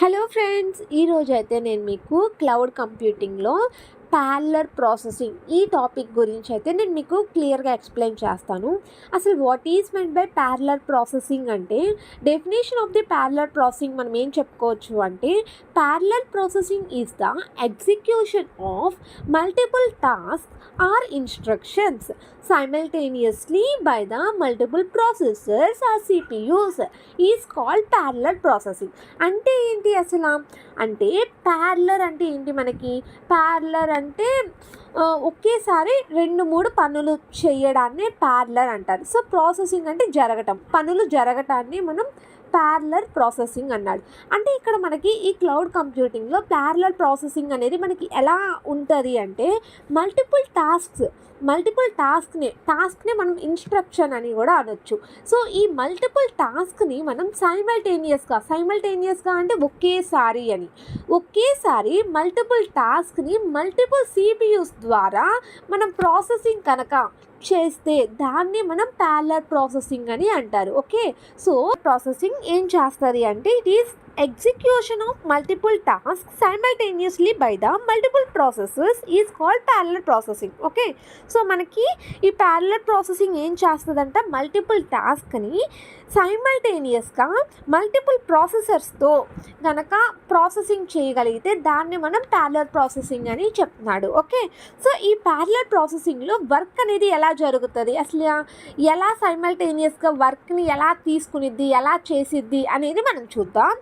Hello friends, ఈరోజైతే నేను మీకు క్లౌడ్ కంప్యూటింగ్లో ప్యారలల్ ప్రాసెసింగ్ ఈ టాపిక్ గురించి అయితే నేను మీకు క్లియర్గా ఎక్స్ప్లెయిన్ చేస్తాను. అసలు what is meant by parallel processing అంటే, definition of the parallel processing మనం ఏం చెప్పుకోవచ్చు అంటే, parallel processing is the execution of multiple task or instructions simultaneously by the multiple processors or CPUs is called parallel processing. అంటే ఏంటి అసలు అంటే, parallel అంటే ఏంటి? మనకి ప్యారలర్ అంటే ఒకేసారి 2-3 పనులు చేయడాన్ని ప్యారలర్ అంటారు. సో ప్రాసెసింగ్ అంటే జరగటం, పనులు జరగటాన్ని మనం ప్యారలల్ ప్రాసెసింగ్ అన్నాడు. అంటే ఇక్కడ మనకి ఈ క్లౌడ్ కంప్యూటింగ్లో ప్యారలల్ ప్రాసెసింగ్ అనేది మనకి ఎలా ఉంటుంది అంటే, మల్టిపుల్ టాస్క్ని మనం ఇన్స్ట్రక్షన్ అని కూడా అనొచ్చు. సో ఈ మల్టిపుల్ టాస్క్ని మనం సైమల్టేనియస్గా అంటే ఒకేసారి మల్టిపుల్ టాస్క్ని మల్టిపుల్ సిపియూస్ ద్వారా మనం ప్రాసెసింగ్ కనుక చేస్తే దాన్ని మనం ప్యారలల్ ప్రాసెసింగ్ అని అంటారు. ఓకే, సో ప్రాసెసింగ్ ఏం చేస్తుంది అంటే, it is execution of multiple task simultaneously by the multiple processes is called parallel processing. Okay, so మనకి ఈ ప్యారలల్ ప్రాసెసింగ్ ఏం చేస్తుందంటే, మల్టిపుల్ టాస్క్ని సైమల్టేనియస్గా మల్టిపుల్ ప్రాసెసర్స్తో కనుక ప్రాసెసింగ్ చేయగలిగితే దాన్ని మనం ప్యారలల్ ప్రాసెసింగ్ అని చెప్తున్నాడు. ఓకే, సో ఈ ప్యారలల్ ప్రాసెసింగ్లో వర్క్ అనేది ఎలా జరుగుతుంది, అసలు ఎలా సైమల్టేనియస్గా వర్క్ని ఎలా తీసుకునిద్ది, ఎలా చేసిద్ది అనేది మనం చూద్దాం.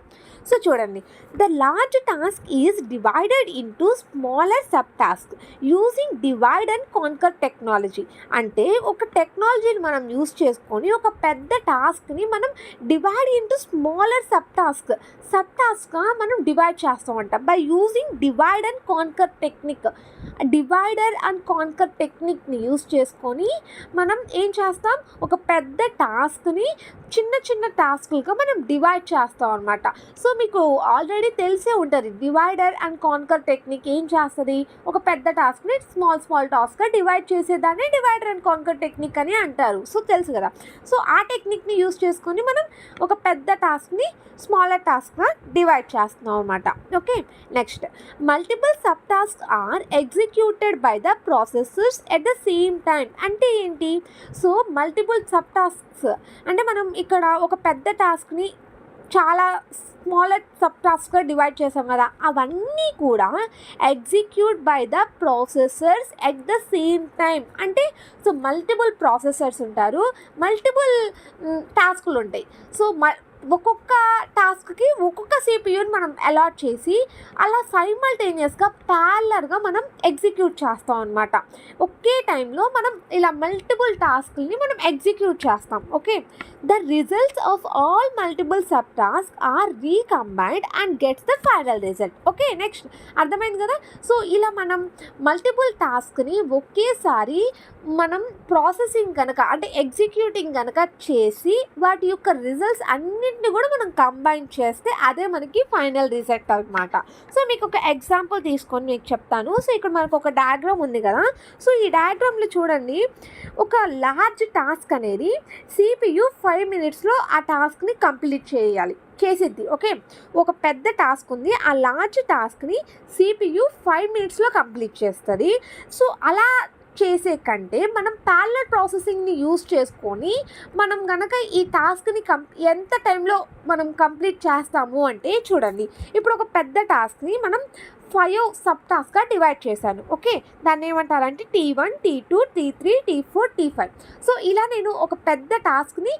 సో చూడండి, the large task is divided into smaller sub task using divide and conquer technology. అంటే ఒక టెక్నాలజీని మనం యూజ్ చేసుకొని ఒక పెద్ద టాస్క్ని మనం డివైడ్ ఇంటూ స్మాలర్ సబ్ టాస్క్గా మనం డివైడ్ చేస్తామంట by using divide and conquer technique. Divider and conquer టెక్నిక్ని యూజ్ చేసుకొని మనం ఏం చేస్తాం, ఒక పెద్ద టాస్క్ని చిన్న టాస్క్లుగా మనం డివైడ్ చేస్తాం అనమాట. సో మీకు ఆల్రెడీ తెలిసే ఉంటుంది, డివైడర్ అండ్ కాన్కర్ టెక్నిక్ ఏం చేస్తుంది, ఒక పెద్ద టాస్క్ని స్మాల్ టాస్క్గా డివైడ్ చేసేదాన్ని డివైడర్ అండ్ కాన్కర్ టెక్నిక్ అని అంటారు. సో తెలుసు కదా. సో ఆ టెక్నిక్ని యూజ్ చేసుకొని మనం ఒక పెద్ద టాస్క్ని స్మాలర్ టాస్క్గా డివైడ్ చేస్తున్నాం అనమాట. Okay, next, multiple sub task are executed by the processors at the same time. అంటే ఏంటి? సో మల్టిపుల్ సబ్ టాస్క్స్ అంటే మనం ఇక్కడ ఒక పెద్ద టాస్క్ని చాలా స్మాలర్ సబ్ టాస్క్గా డివైడ్ చేసాం కదా, అవన్నీ కూడా execute by the processors at the same time. అంటే సో మల్టిపుల్ ప్రాసెసర్స్ ఉంటారు, మల్టిపుల్ టాస్కులు ఉంటాయి. సో ఒక్కొక్క టాస్క్కి ఒక్కొక్క సిపియూని మనం అలాట్ చేసి అలా సైమల్టేనియస్గా ప్యారలర్గా మనం ఎగ్జిక్యూట్ చేస్తాం అనమాట. ఒకే టైంలో మనం ఇలా మల్టిపుల్ టాస్క్ని మనం ఎగ్జిక్యూట్ చేస్తాం. Okay, the results of all multiple sub task are recombined and gets the final result. Okay, next, అర్థమైంది కదా. సో ఇలా మనం మల్టిపుల్ టాస్క్ని ఒకేసారి మనం ప్రాసెసింగ్ కనుక అంటే ఎగ్జిక్యూటింగ్ కనుక చేసి వాటి యొక్క రిజల్ట్స్ అన్నింటినీ కూడా మనం కంబైన్ చేస్తే అదే మనకి ఫైనల్ రిజల్ట్ అనమాట. సో మీకు ఒక ఎగ్జాంపుల్ తీసుకొని మీకు చెప్తాను. సో ఇక్కడ మనకు ఒక డయాగ్రామ్ ఉంది కదా. సో ఈ డయాగ్రామ్లో చూడండి, ఒక లార్జ్ టాస్క్ అనేది CPU 5 minutesలో ఆ టాస్క్ని కంప్లీట్ చేసిద్ది. ఓకే, ఒక పెద్ద టాస్క్ ఉంది, ఆ లార్జ్ టాస్క్ని CPU 5 minutesలో కంప్లీట్ చేస్తుంది. సో అలా చేసే కంటే మనం ప్యారలల్ ప్రాసెసింగ్ని యూజ్ చేసుకొని మనం కనుక ఈ టాస్క్ని ఎంత టైంలో మనం కంప్లీట్ చేస్తాము అంటే, చూడండి, ఇప్పుడు ఒక పెద్ద టాస్క్ని మనం 5 సబ్ టాస్క్గా డివైడ్ చేశాను. ఓకే, దాన్ని ఏమంటారంటే T1, T2, T3, T4, T5. So ఇలా నేను ఒక పెద్ద టాస్క్ని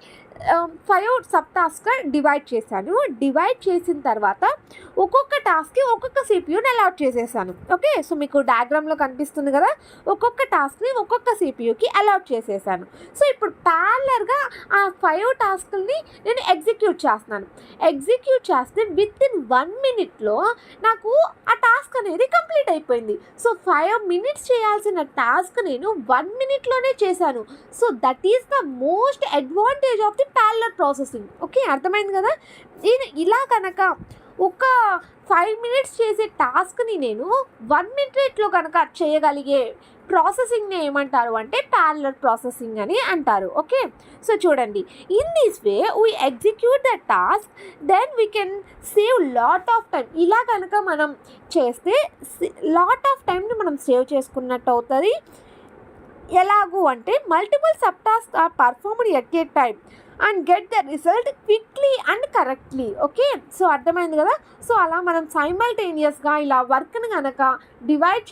5 సబ్ టాస్క్గా డివైడ్ చేశాను. డివైడ్ చేసిన తర్వాత ఒక్కొక్క టాస్క్కి ఒక్కొక్క సిపియూని అలాట్ చేసేసాను. ఓకే, సో మీకు డయాగ్రామ్లో కనిపిస్తుంది కదా, ఒక్కొక్క టాస్క్ని ఒక్కొక్క సిపియూకి అలాట్ చేసేసాను. సో ఇప్పుడు ప్యారలర్గా ఆ 5 టాస్క్ని నేను ఎగ్జిక్యూట్ చేస్తున్నాను. ఎగ్జిక్యూట్ చేస్తే విత్ ఇన్ 1 minute నాకు ఆ టాస్క్ అనేది కంప్లీట్ అయిపోయింది. సో 5 minutes చేయాల్సిన టాస్క్ నేను 1 minute చేశాను. So that is the most advantage of the parallel processing. Okay, అర్థమైంది కదా. ఇలా కనుక ఒక 5 minutes చేసే టాస్క్ని నేను 1 minute కనుక చేయగలిగే ప్రాసెసింగ్ని ఏమంటారు అంటే ప్యారలల్ ప్రాసెసింగ్ అని అంటారు. ఓకే, సో చూడండి, in this way we execute the task, then we can save lot of time. ఇలా కనుక మనం చేస్తే లాట్ ఆఫ్ టైంని మనం సేవ్ చేసుకున్నట్టు అవుతుంది. ఎలాగూ అంటే multiple sub task are performed at a time and get the result quickly and correctly. Okay, so అర్థమైంది కదా. సో అలా మనం సైమల్టేనియస్గా ఇలా వర్క్ని కనుక డివైడ్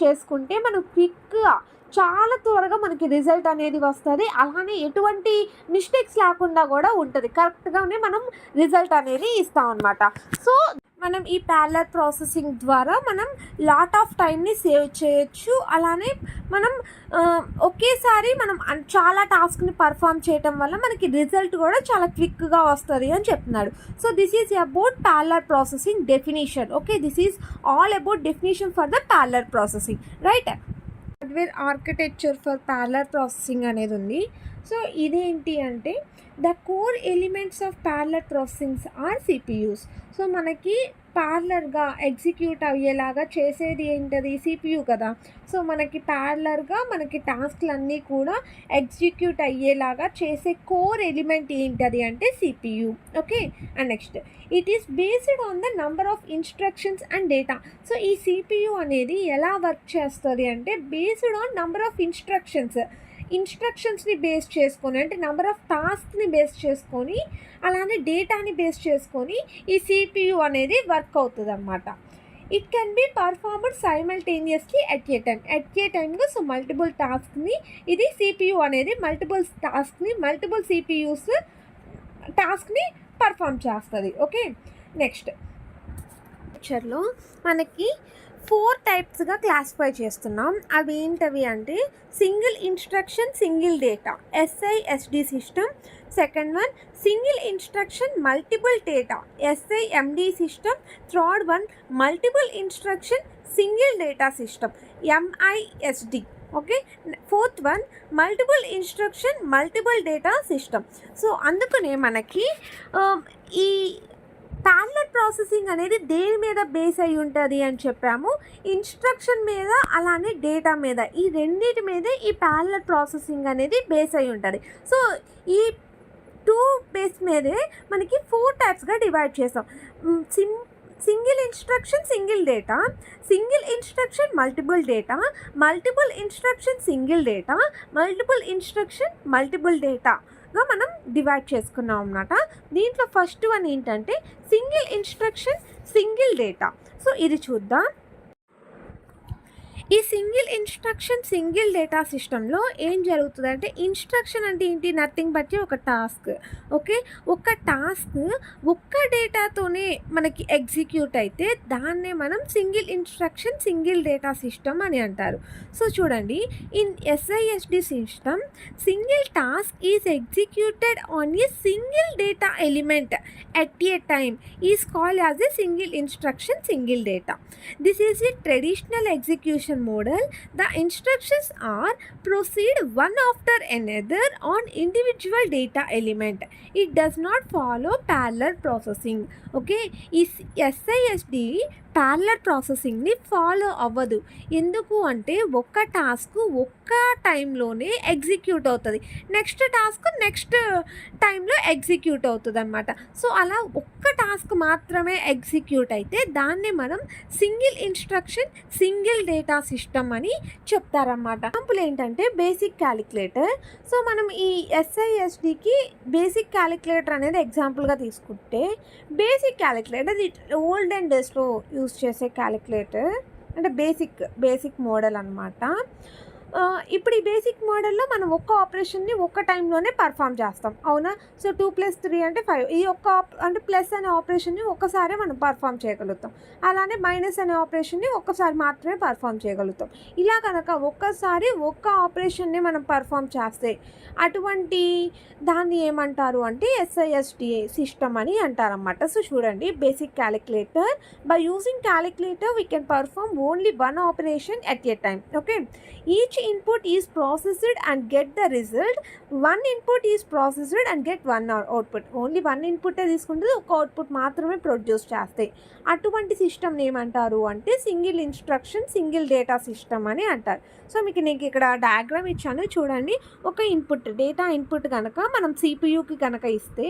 చేసుకుంటే మనం క్విక్గా చాలా త్వరగా మనకి రిజల్ట్ అనేది వస్తుంది. అలానే ఎటువంటి మిస్టేక్స్ లేకుండా కూడా ఉంటుంది. కరెక్ట్గానే మనం రిజల్ట్ అనేది ఇస్తాం అన్నమాట. సో మనం ఈ ప్యారలల్ ప్రాసెసింగ్ ద్వారా మనం లాట్ ఆఫ్ టైంని సేవ్ చేయొచ్చు. అలానే మనం ఒకేసారి మనం చాలా టాస్క్ని పర్ఫామ్ చేయటం వల్ల మనకి రిజల్ట్ కూడా చాలా క్విక్గా వస్తుంది అని చెప్తున్నాడు. So this is about parallel processing definition. Okay, this is all about definition for the parallel processing, right. Hardware architecture for parallel processing అనేది ఉంది. సో ఇదేంటి అంటే the core elements of parallel processings are CPUs. So మనకి ప్యారలర్గా execute అయ్యేలాగా చేసేది ఏంటది, సిపియు కదా. సో మనకి ప్యారలర్గా మనకి టాస్క్లన్నీ కూడా ఎగ్జిక్యూట్ అయ్యేలాగా చేసే కోర్ ఎలిమెంట్ ఏంటది అంటే CPU. Okay, and next it is based on the number of instructions and data. So ఈ సిపియు అనేది ఎలా వర్క్ చేస్తుంది అంటే బేస్డ్ ఆన్ నంబర్ ఆఫ్ ఇన్స్ట్రక్షన్స్ని బేస్ చేసుకొని, అంటే నెంబర్ ఆఫ్ టాస్క్ని బేస్ చేసుకొని, అలానే డేటాని బేస్ చేసుకొని ఈ సిపియు అనేది వర్క్ అవుతుంది అన్నమాట. It can be performed simultaneously at a టైమ్గా. సో మల్టిపుల్ టాస్క్ని ఇది సిపియు అనేది మల్టిపుల్ సిపియూస్ టాస్క్ని పర్ఫామ్ చేస్తుంది. ఓకే, నెక్స్ట్ పిక్చర్లో మనకి 4 టైప్స్గా క్లాసిఫై చేస్తున్నాం. అవి ఏంటవి అంటే single instruction single data SISD system. Second one single instruction multiple data SIMD system. Third one multiple instruction single data system MISD. Okay, fourth one multiple instruction multiple data system. So అందుకనే మనకి ఈ parallel processing అనేది దేని మీద base అయి ఉంటుంది అని చెప్పాము, ఇన్స్ట్రక్షన్ మీద అలానే డేటా మీద. ఈ రెండింటి మీదే ఈ ప్యారలల్ ప్రాసెసింగ్ అనేది బేస్ అయి ఉంటుంది. సో ఈ 2 బేస్ మీదే మనకి 4 టైప్స్గా డివైడ్ చేస్తాం. Single instruction single data, single instruction multiple data, multiple instruction single data, multiple instruction multiple డేటాగా మనం డివైడ్ చేసుకున్నాం అన్నమాట. దీంట్లో ఫస్ట్ వన్ ఏంటంటే single instruction single data. So ఇది చూద్దాం. ఈ సింగిల్ ఇన్స్ట్రక్షన్ సింగిల్ డేటా సిస్టంలో ఏం జరుగుతుందంటే, ఇన్స్ట్రక్షన్ అంటే ఏంటి, నథింగ్ బట్ ఒక టాస్క్. ఓకే, ఒక టాస్క్ ఒక్క డేటాతోనే మనకి ఎగ్జిక్యూట్ అయితే దాన్నే మనం single instruction single data system అని అంటారు. సో చూడండి, in SISD system single task is executed on a single data element at a time is called as a single instruction single data. This is a traditional execution model. The instructions are proceed one after another on individual data element. It does not follow parallel processing. Okay, is SISD parallel ప్రాసెసింగ్ని follow అవ్వదు. ఎందుకు అంటే ఒక్క task ఒక్క టైంలోనే execute అవుతుంది, next task next టైంలో execute అవుతుంది అనమాట. సో అలా ఒక్క టాస్క్ మాత్రమే ఎగ్జిక్యూట్ అయితే దాన్ని మనం single instruction single data system అని చెప్తారన్నమాట. ఎగ్జాంపుల్ ఏంటంటే బేసిక్ క్యాలిక్యులేటర్. సో మనం ఈ SISDకి బేసిక్ క్యాలిక్యులేటర్ అనేది ఎగ్జాంపుల్గా తీసుకుంటే, బేసిక్ క్యాలిక్యులేటర్ ఇది ఓల్డెన్ డేస్లో యూజ్ చేసే క్యాలిక్యులేటర్, అంటే బేసిక్ మోడల్ అనమాట. ఇప్పుడు ఈ బేసిక్ మోడల్లో మనం ఒక్క ఆపరేషన్ని ఒక్క టైంలోనే పర్ఫామ్ చేస్తాం, అవునా. సో 2 + 3 అంటే 5. ఈ అంటే ప్లస్ అనే ఆపరేషన్ని ఒక్కసారి మనం పర్ఫామ్ చేయగలుగుతాం, అలానే మైనస్ అనే ఆపరేషన్ని ఒక్కసారి మాత్రమే పర్ఫామ్ చేయగలుగుతాం. ఇలా కనుక ఒక్కసారి ఒక్క ఆపరేషన్ని మనం పర్ఫామ్ చేస్తే అటువంటి దాన్ని ఏమంటారు అంటే SISD సిస్టమ్ అని అంటారన్నమాట. సో చూడండి, basic calculator, by using calculator we can perform only 1 operation at a time. Okay, each input is processed and get the result, one input is processed and get one output. Only one ఇన్పుటే తీసుకుంటుంది, ఒక output మాత్రమే produce చేస్తాయి. అటువంటి system ఏమంటారు అంటే single instruction single data system అని అంటారు. సో మీకు నేను ఇక్కడ డయాగ్రామ్ ఇచ్చాను చూడండి. ఒక ఇన్పుట్ డేటా ఇన్పుట్ కనుక మనం సిపియూకి కనుక ఇస్తే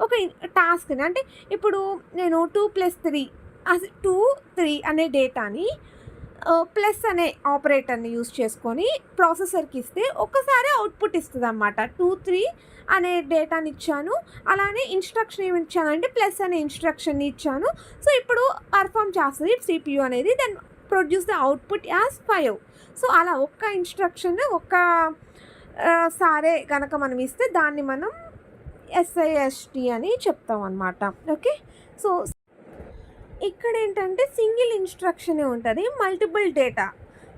ఒక టాస్క్ని, అంటే ఇప్పుడు నేను 2+3 2 3 అనే డేటాని ప్లస్ అనే ఆపరేటర్ని యూజ్ చేసుకొని ప్రాసెసర్కి ఇస్తే ఒక్కసారి అవుట్పుట్ ఇస్తుంది అన్నమాట. 2 3 అనే డేటాని ఇచ్చాను, అలానే ఇన్స్ట్రక్షన్ ఏమి ఇచ్చాను అంటే ప్లస్ అనే ఇన్స్ట్రక్షన్ని ఇచ్చాను. సో ఇప్పుడు పర్ఫామ్ చేస్తుంది సిపియూ అనేది, then produce the output as 5. So అలా ఒక్క ఇన్స్ట్రక్షన్ ఒక్క సారే కనుక మనం ఇస్తే దాన్ని మనం ఎస్ఐఎస్టి అని చెప్తాం అన్నమాట. ఓకే, సో ఇక్కడ ఏంటంటే సింగిల్ ఇన్స్ట్రక్షనే ఉంటుంది, మల్టిపుల్ డేటా.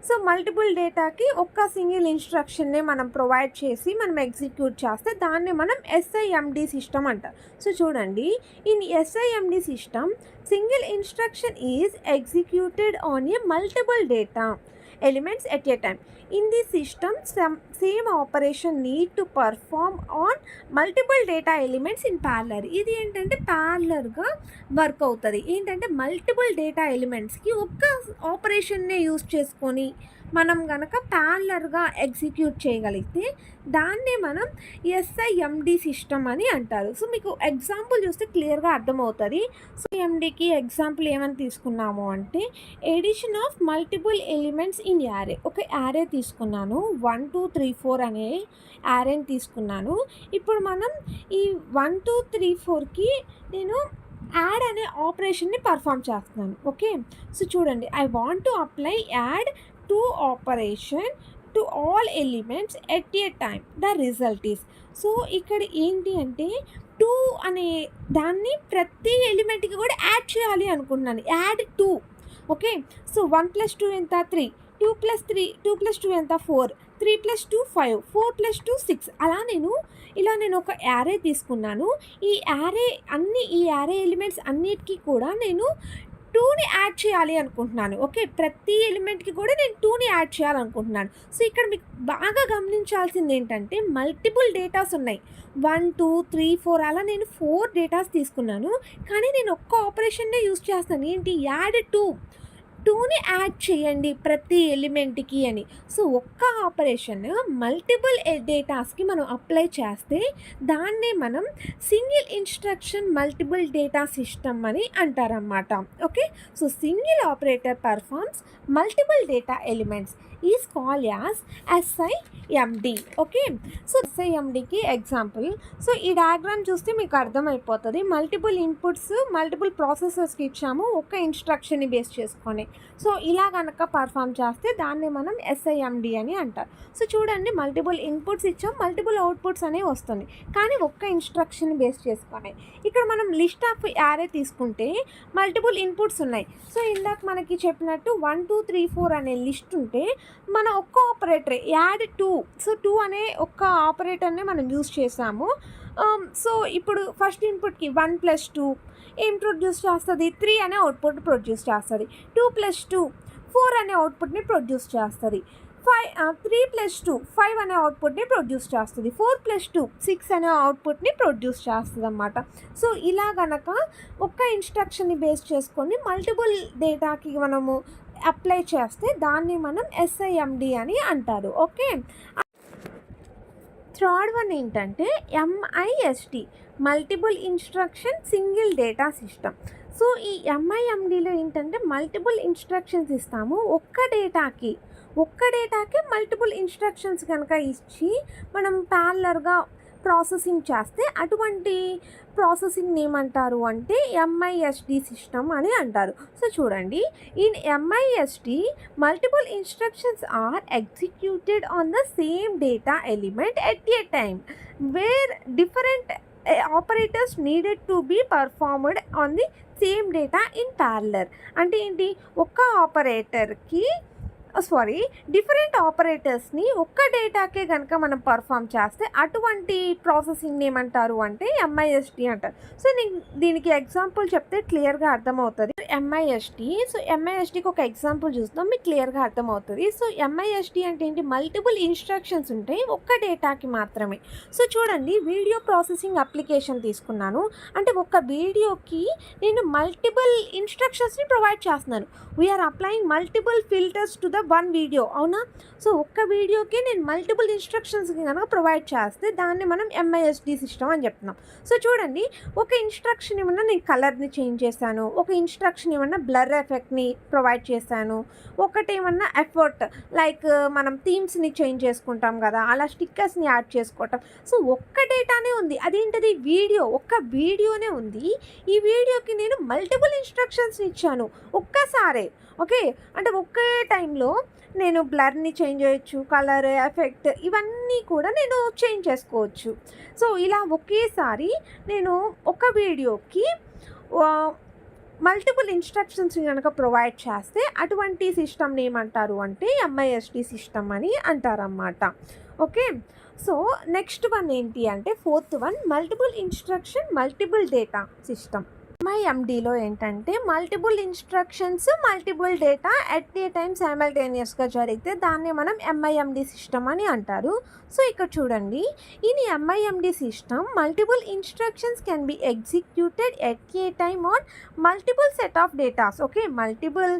సో మల్టిపుల్ డేటాకి ఒక్క సింగిల్ ఇన్స్ట్రక్షన్నే మనం ప్రొవైడ్ చేసి మనం ఎగ్జిక్యూట్ చేస్తే దాన్ని మనం ఎస్ఐఎండి సిస్టమ్ అంటారు. సో చూడండి, in SIMD system single instruction is executed on a multiple data elements at a time. In this system, same operation need to perform on multiple data elements in parallel. ఇది ఏంటంటే ప్యారలర్గా work అవుతుంది. ఏంటంటే multiple data ఎలిమెంట్స్కి ఒక్క ఆపరేషన్నే use చేసుకొని మనం కనుక ప్యారలర్గా execute చేయగలిగితే దాన్నే మనం ఎస్ఐఎండి సిస్టమ్ అని అంటారు. సో మీకు ఎగ్జాంపుల్ చూస్తే క్లియర్గా అర్థమవుతుంది. సో ఎండికి ఎగ్జాంపుల్ ఏమని తీసుకున్నాము అంటే addition of multiple elements in array. ఒక యారే తీసుకున్నాను, 1 2 3 4 అనే యారేని తీసుకున్నాను. ఇప్పుడు మనం ఈ 1 2 3 4కి నేను యాడ్ అనే ఆపరేషన్ని పర్ఫామ్ చేస్తున్నాను. ఓకే, సో చూడండి, I want to apply add to operation to all elements at a time. The result is, so ఇక్కడ ఏంటి అంటే 2 అనే దాన్ని ప్రతి ఎలిమెంట్కి కూడా యాడ్ చేయాలి అనుకుంటున్నాను. యాడ్ 2. ఓకే, సో 1 + 2 ఎంత 3, 2 + 2 ఎంత 4, 3 + 2 5, 4 + 2 6. అలా నేను ఒక యారే తీసుకున్నాను. ఈ యారే ఎలిమెంట్స్ అన్నిటికీ కూడా నేను 2ని యాడ్ చేయాలి అనుకుంటున్నాను. ఓకే, ప్రతి ఎలిమెంట్కి కూడా నేను 2ని యాడ్ చేయాలనుకుంటున్నాను. సో ఇక్కడ మీకు బాగా గమనించాల్సింది ఏంటంటే మల్టిపుల్ డేటాస్ ఉన్నాయి. 1 2 3 4 అలా నేను 4 డేటాస్ తీసుకున్నాను, కానీ నేను ఒక్క ఆపరేషన్నే యూజ్ చేస్తాను. ఏంటి, యాడ్ 2ని యాడ్ చేయండి ప్రతి ఎలిమెంట్కి అని. సో ఒక్క ఆపరేషన్ మల్టిపుల్ డేటాస్కి మనం అప్లై చేస్తే దాన్నే మనం single instruction multiple data system అని అంటారన్నమాట. Okay, so single operator performs multiple data elements is called as SIMD. Okay, so ఎస్ఐఎండికి ఎగ్జాంపుల్, సో ఈ డయాగ్రామ్ చూస్తే మీకు అర్థమైపోతుంది. మల్టిపుల్ ఇన్పుట్స్ మల్టిపుల్ ప్రాసెసర్స్కి ఇచ్చాము ఒక ఇన్స్ట్రక్షన్ని బేస్ చేసుకొని. సో ఇలా కనుక పర్ఫామ్ చేస్తే దాన్ని మనం ఎస్ఐఎండి అని అంటారు. సో చూడండి, మల్టిపుల్ ఇన్పుట్స్ ఇచ్చాం, మల్టిపుల్ అవుట్పుట్స్ అనేవి వస్తుంది, కానీ ఒక్క ఇన్స్ట్రక్షన్ బేస్ చేసుకొని. ఇక్కడ మనం లిస్ట్ ఆఫ్ యారే తీసుకుంటే మల్టిపుల్ ఇన్పుట్స్ ఉన్నాయి. సో ఇందాక మనకి చెప్పినట్టు 1 2 3 4 అనే లిస్ట్ ఉంటే మన ఒక్క ఆపరేటర్ యాడ్ 2. సో 2 అనే ఒక్క ఆపరేటర్నే మనం యూజ్ చేసాము. సో ఇప్పుడు ఫస్ట్ ఇన్పుట్కి 1 + 2 ఏం ప్రొడ్యూస్ చేస్తుంది, 3 అనే అవుట్పుట్ ప్రొడ్యూస్ చేస్తుంది. 2 + 2 4 అనే అవుట్పుట్ని ప్రొడ్యూస్ చేస్తుంది. 3 + 2 5 అనే అవుట్పుట్ని ప్రొడ్యూస్ చేస్తుంది. 4 + 2 6 అనే అవుట్పుట్ని ప్రొడ్యూస్ చేస్తుంది అన్నమాట. సో ఇలా కనుక ఒక్క ఇన్స్ట్రక్షన్ని బేస్ చేసుకొని మల్టిపుల్ డేటాకి మనము అప్లై చేస్తే దాన్ని మనం ఎస్ఐఎండి అని అంటారు. ఓకే, థర్డ్ వన్ ఏంటంటే MISD, multiple instruction single data system. So ఈ ఎంఐఎండిలో ఏంటంటే మల్టిపుల్ ఇన్స్ట్రక్షన్స్ ఇస్తాము. ఒక్క డేటాకి మల్టిపుల్ ఇన్స్ట్రక్షన్స్ కనుక ఇచ్చి మనం ప్యారలర్గా ప్రాసెసింగ్ చేస్తే అటువంటి ప్రాసెసింగ్ ఏమంటారు అంటే ఎంఐఎస్డి సిస్టమ్ అని అంటారు. సో చూడండి, in MISD multiple instructions are executed on the same data element at a time where different operators needed to be performed on the same data in parallel. అంటే ఏంటి, ఒక్క ఆపరేటర్కి డిఫరెంట్ ఆపరేటర్స్ని ఒక్క డేటాకే కనుక మనం పర్ఫామ్ చేస్తే అటువంటి ప్రాసెసింగ్ ఏమంటారు అంటే ఎంఐఎస్డి అంటారు. సో దీనికి ఎగ్జాంపుల్ చెప్తే క్లియర్గా అర్థమవుతుంది. ఎంఐఎస్టీ. సో ఎంఐఎస్టీకి ఒక ఎగ్జాంపుల్ చూద్దాం, మీకు క్లియర్గా అర్థమవుతుంది. సో ఎంఐఎస్టీ అంటే ఏంటి, మల్టిపుల్ ఇన్స్ట్రక్షన్స్ ఉంటాయి ఒక్క డేటాకి మాత్రమే. సో చూడండి, వీడియో ప్రాసెసింగ్ అప్లికేషన్ తీసుకున్నాను అంటే ఒక వీడియోకి నేను మల్టిపుల్ ఇన్స్ట్రక్షన్స్ని ప్రొవైడ్ చేస్తున్నాను. We're applying multiple filters to the one video, అవునా? సో ఒక్క వీడియోకి నేను మల్టిపుల్ ఇన్స్ట్రక్షన్స్కి కనుక ప్రొవైడ్ చేస్తే దాన్ని మనం ఎంఐఎస్టీ సిస్టమ్ అని చెప్తున్నాం. సో చూడండి, ఒక ఇన్స్ట్రక్షన్ ఏమన్నా నేను కలర్ని చేంజ్ చేశాను, ఒక ఇన్స్ట్రక్షన్ ఏమన్నా బ్లర్ ఎఫెక్ట్ని ప్రొవైడ్ చేశాను, ఒకటి ఏమన్నా ఎఫర్ట్ లైక్ మనం థీమ్స్ని చేంజ్ చేసుకుంటాం కదా, అలా స్టిక్కర్స్ని యాడ్ చేసుకోవటం. సో ఒక్క డేటానే ఉంది, అదేంటది వీడియో, ఒక్క వీడియోనే ఉంది. ఈ వీడియోకి నేను మల్టిపుల్ ఇన్స్ట్రక్షన్స్ని ఇచ్చాను ఒక్కసారే. ఓకే, అంటే ఒకే టైంలో నేను బ్లర్ని చేంజ్ చేయొచ్చు, కలర్ ఎఫెక్ట్ ఇవన్నీ కూడా నేను చేంజ్ చేసుకోవచ్చు. సో ఇలా ఒకేసారి నేను ఒక వీడియోకి మల్టిపుల్ ఇన్స్ట్రక్షన్స్ కనుక ప్రొవైడ్ చేస్తే అటువంటి సిస్టమ్ని ఏమంటారు అంటే ఎంఐఎస్టీ సిస్టమ్ అని అంటారన్నమాట. ఓకే, సో నెక్స్ట్ వన్ ఏంటి అంటే fourth one, multiple instruction multiple data system. ఎంఐఎండిలో ఏంటంటే multiple instructions multiple data at a time సైమల్టేనియస్గా జరిగితే దాన్ని మనం ఎంఐఎండి సిస్టమ్ అని అంటారు. సో ఇక్కడ చూడండి, in MIMD system multiple instructions can be executed at a time on multiple set of datas. Okay, multiple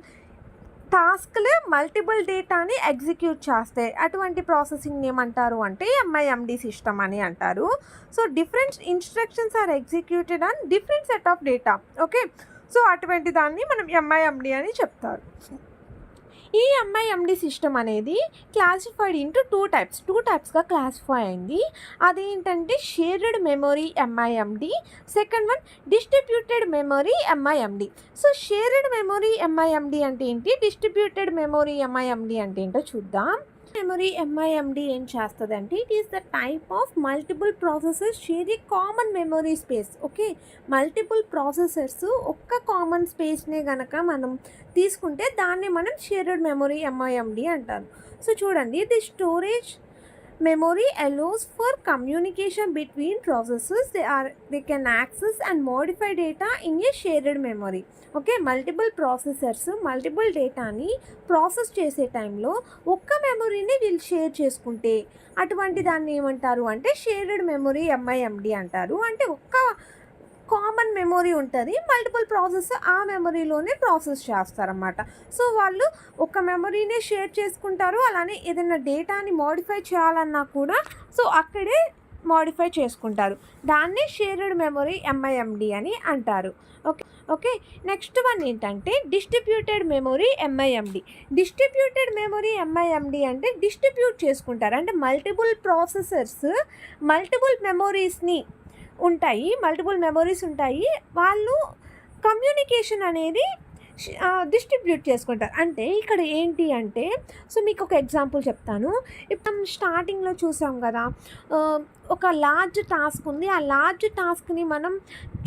టాస్క్లు మల్టిపుల్ డేటాని ఎగ్జిక్యూట్ చేస్తాయి. అటువంటి ప్రాసెసింగ్ ఏమంటారు అంటే ఎంఐఎండి సిస్టమ్ అని అంటారు. So different instructions are executed on different set of data. Okay, so అటువంటి దాన్ని మనం ఎంఐఎండి అని చెప్తారు. ఈ ఎంఐఎండి సిస్టమ్ అనేది క్లాసిఫైడ్ ఇంటూ టూ టైప్స్గా క్లాసిఫై అయింది. అదేంటంటే shared memory MIMD, second one distributed memory ఎంఐఎండి. So shared memory ఎంఐఎండి అంటే ఏంటి, డిస్ట్రిబ్యూటెడ్ మెమొరీ ఎంఐఎండి అంటే ఏంటో చూద్దాం. మెమొరీ ఎంఐఎండి ఏం చేస్తుంది అంటే it is the type of multiple processors share a common memory space. Okay, multiple processors ఒక్క కామన్ స్పేస్నే కనుక మనం తీసుకుంటే దాన్ని మనం షేర్డ్ మెమొరీ ఎంఐఎండి అంటారు. సో చూడండి, the storage memory allows for communication between processes. They can access and modify data in a shared memory. Okay, multiple processors multiple డేటాని process చేసే టైంలో ఒక్క మెమొరీని వీళ్ళు షేర్ చేసుకుంటే అటువంటి దాన్ని ఏమంటారు అంటే షేర్డ్ మెమొరీ ఎంఐఎండి అంటారు. అంటే ఒక్క కామన్ మెమొరీ ఉంటుంది, మల్టిపుల్ ప్రాసెస్ ఆ మెమొరీలోనే ప్రాసెస్ చేస్తారన్నమాట. సో వాళ్ళు ఒక మెమొరీనే షేర్ చేసుకుంటారు, అలానే ఏదైనా డేటాని మోడిఫై చేయాలన్నా కూడా సో అక్కడే మోడిఫై చేసుకుంటారు. దాన్ని షేర్డ్ మెమొరీ ఎంఐఎండి అని అంటారు. ఓకే, నెక్స్ట్ వన్ ఏంటంటే డిస్ట్రిబ్యూటెడ్ మెమొరీ ఎంఐఎండి. డిస్ట్రిబ్యూటెడ్ మెమొరీ ఎంఐఎండి అంటే డిస్ట్రిబ్యూట్ చేసుకుంటారు, అంటే మల్టిపుల్ ప్రాసెసర్స్ మల్టిపుల్ మెమొరీస్ ఉంటాయి, వాళ్ళు కమ్యూనికేషన్ అనేది డిస్ట్రిబ్యూట్ చేసుకుంటారు. అంటే ఇక్కడ ఏంటి అంటే, సో మీకు ఒక ఎగ్జాంపుల్ చెప్తాను. ఇప్పుడు స్టార్టింగ్లో చూసాం కదా, ఒక లార్జ్ టాస్క్ ఉంది, ఆ లార్జ్ టాస్క్ని మనం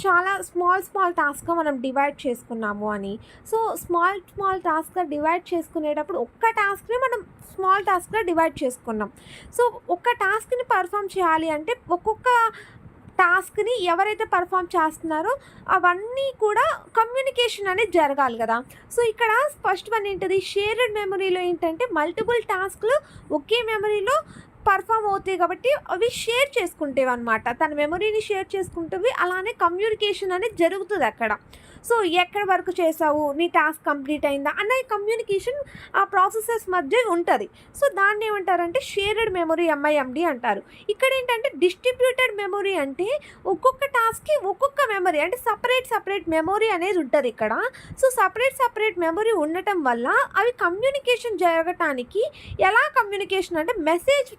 చాలా స్మాల్ టాస్క్గా మనం డివైడ్ చేసుకున్నాము అని. సో స్మాల్ టాస్క్గా డివైడ్ చేసుకునేటప్పుడు ఒక్క టాస్క్ని మనం స్మాల్ టాస్క్గా డివైడ్ చేసుకున్నాం. సో ఒక్క టాస్క్ని పర్ఫామ్ చేయాలి అంటే ఒక్కొక్క టాస్క్ని ఎవరైతే పర్ఫామ్ చేస్తున్నారో అవన్నీ కూడా కమ్యూనికేషన్ అనేది జరగాలి కదా. సో ఇక్కడ ఫస్ట్ వన్ ఏంటది, షేర్డ్ మెమొరీలో ఏంటంటే మల్టిపుల్ టాస్క్లు ఒకే మెమొరీలో పర్ఫామ్ అవుతాయి కాబట్టి అవి షేర్ చేసుకుంటేవి అనమాట, తన మెమొరీని షేర్ చేసుకుంటేవి, అలానే కమ్యూనికేషన్ అనేది జరుగుతుంది అక్కడ. సో ఎక్కడి వరకు చేసావు, నీ టాస్క్ కంప్లీట్ అయిందా అనే కమ్యూనికేషన్ ఆ ప్రాసెసర్స్ మధ్య ఉంటుంది. సో దాన్ని ఏమంటారంటే షేర్డ్ మెమొరీ ఎంఐఎండి అంటారు. ఇక్కడ ఏంటంటే డిస్ట్రిబ్యూటెడ్ మెమొరీ అంటే ఒక్కొక్క టాస్క్కి ఒక్కొక్క మెమొరీ అంటే సపరేట్ మెమొరీ అనేది ఉంటుంది ఇక్కడ. సో సపరేట్ మెమొరీ ఉండటం వల్ల అవి కమ్యూనికేషన్ జరగటానికి ఎలా కమ్యూనికేషన్ అంటే మెసేజ్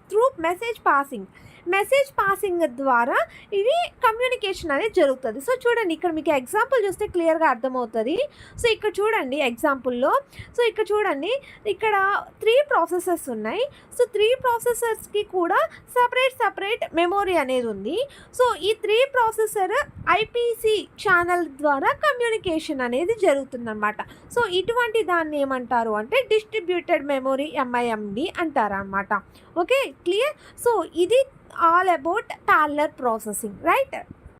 పాసింగ్ ద్వారా ఇది కమ్యూనికేషన్ అనేది జరుగుతుంది. సో చూడండి, ఇక్కడ మీకు ఎగ్జాంపుల్ చూస్తే క్లియర్గా అర్థమవుతుంది. సో ఇక్కడ చూడండి ఎగ్జాంపుల్లో, సో ఇక్కడ చూడండి, ఇక్కడ 3 ప్రాసెసర్స్ ఉన్నాయి. సో 3 ప్రాసెసర్స్కి కూడా సపరేట్ మెమొరీ అనేది ఉంది. సో ఈ 3 ప్రాసెసర్ ఐపీసీ ఛానల్ ద్వారా కమ్యూనికేషన్ అనేది జరుగుతుందన్నమాట. సో ఇటువంటి దాన్ని ఏమంటారు అంటే డిస్ట్రిబ్యూటెడ్ మెమొరీ ఎంఐఎండి అంటారనమాట. Okay, clear. సో ఇది all about parallel processing, right?